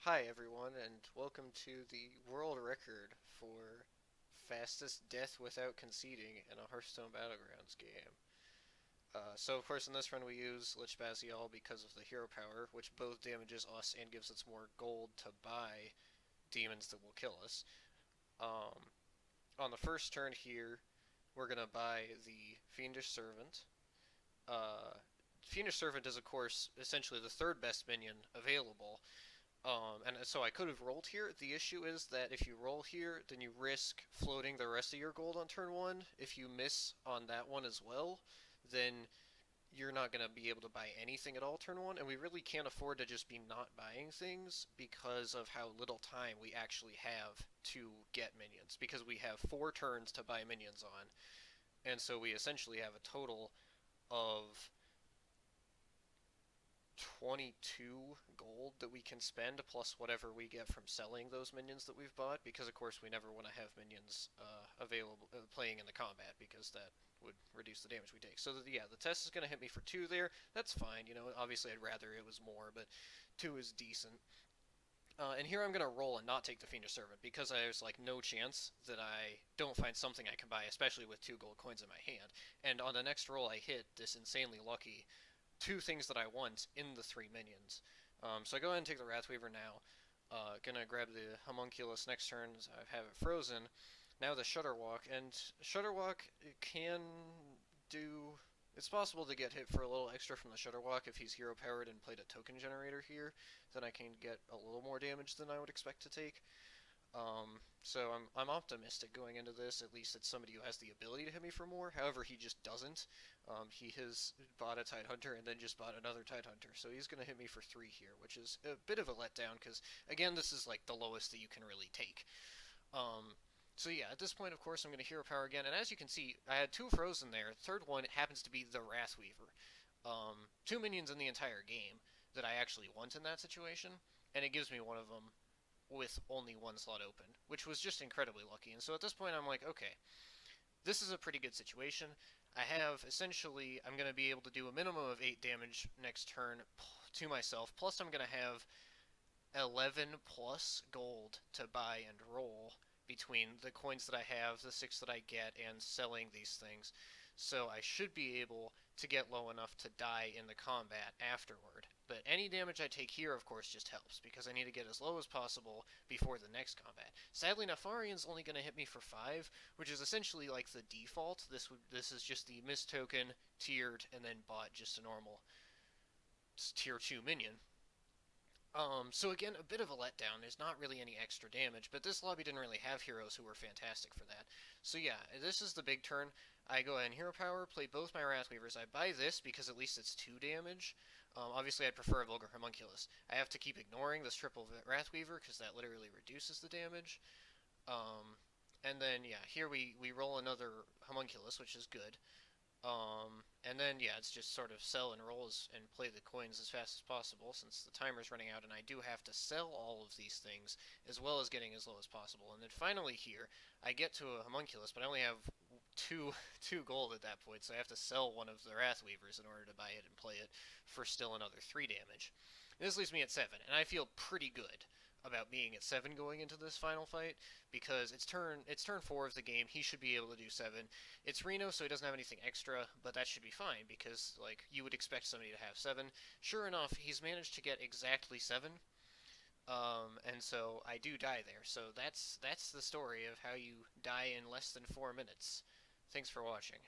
Hi everyone, and welcome to the world record for fastest death without conceding in a Hearthstone Battlegrounds game. So of course in this run we use Lich Bazial because of the hero power, which both damages us and gives us more gold to buy demons that will kill us. Um, on the first turn here, we're gonna buy the Fiendish Servant. Uh, Fiendish Servant is of course essentially the third best minion available, and so I could have rolled here. The issue is that if you roll here, then you risk floating the rest of your gold on turn one. If you miss on that one as well, then you're not going to be able to buy anything at all turn one, and we really can't afford to just be not buying things because of how little time we actually have to get minions, because we have 4 turns to buy minions on, and so we essentially have a total of 22 gold that we can spend plus whatever we get from selling those minions that we've bought, because of course we never want to have minions available playing in the combat, because that would reduce the damage we take. So yeah, the test is going to hit me for 2 there. That's fine. Obviously I'd rather it was more, but 2 is decent. And here I'm going to roll and not take the Fiendish Servant, because there's like no chance that I don't find something I can buy, especially with 2 gold coins in my hand. And on the next roll I hit this insanely lucky 2 things that I want in the 3 minions. So I go ahead and take the Wrathweaver now. Gonna grab the Homunculus next turn as I have it frozen. Now the Shudderwalk, and Shudderwalk can do... It's possible to get hit for a little extra from the Shudderwalk if he's hero powered and played a token generator here. Then I can get a little more damage than I would expect to take. So I'm optimistic going into this. At least it's somebody who has the ability to hit me for more. However, he just doesn't. He has bought a Tidehunter and then just bought another Tidehunter, so he's going to hit me for 3 here, which is a bit of a letdown because, again, this is like the lowest that you can really take. So yeah, at this point, of course, I'm going to hero power again, and as you can see, I had 2 frozen there. Third one happens to be the Wrathweaver. 2 minions in the entire game that I actually want in that situation, and it gives me one of them with only 1 slot open, which was just incredibly lucky. And so at this point, I'm like, okay, this is a pretty good situation. I have essentially, I'm going to be able to do a minimum of 8 damage next turn to myself, plus I'm going to have 11 plus gold to buy and roll between the coins that I have, the 6 that I get, and selling these things. So I should be able to get low enough to die in the combat afterward. But any damage I take here, of course, just helps, because I need to get as low as possible before the next combat. Sadly, Nefarian's only going to hit me for 5, which is essentially like the default. This is just the missed token, tiered, and then bought just a normal tier 2 minion. So again, a bit of a letdown. There's not really any extra damage, but this lobby didn't really have heroes who were fantastic for that. So yeah, this is the big turn. I go ahead and hero power, play both my Wrathweavers. I buy this because at least it's 2 damage. Obviously, I'd prefer a Vulgar Homunculus. I have to keep ignoring this triple Wrathweaver because that literally reduces the damage. And then, yeah, here we roll another Homunculus, which is good. And then, yeah, it's just sort of sell and roll and play the coins as fast as possible since the timer's running out, and I do have to sell all of these things as well as getting as low as possible. And then finally here, I get to a Homunculus, but I only have two gold at that point, so I have to sell one of the Wrathweavers in order to buy it and play it for still another 3 damage. And this leaves me at 7, and I feel pretty good about being at 7 going into this final fight, because it's turn 4 of the game. He should be able to do 7. It's Reno, so he doesn't have anything extra, but that should be fine, because like you would expect somebody to have 7. Sure enough, he's managed to get exactly 7. And so I do die there. So that's the story of how you die in less than 4 minutes. Thanks for watching.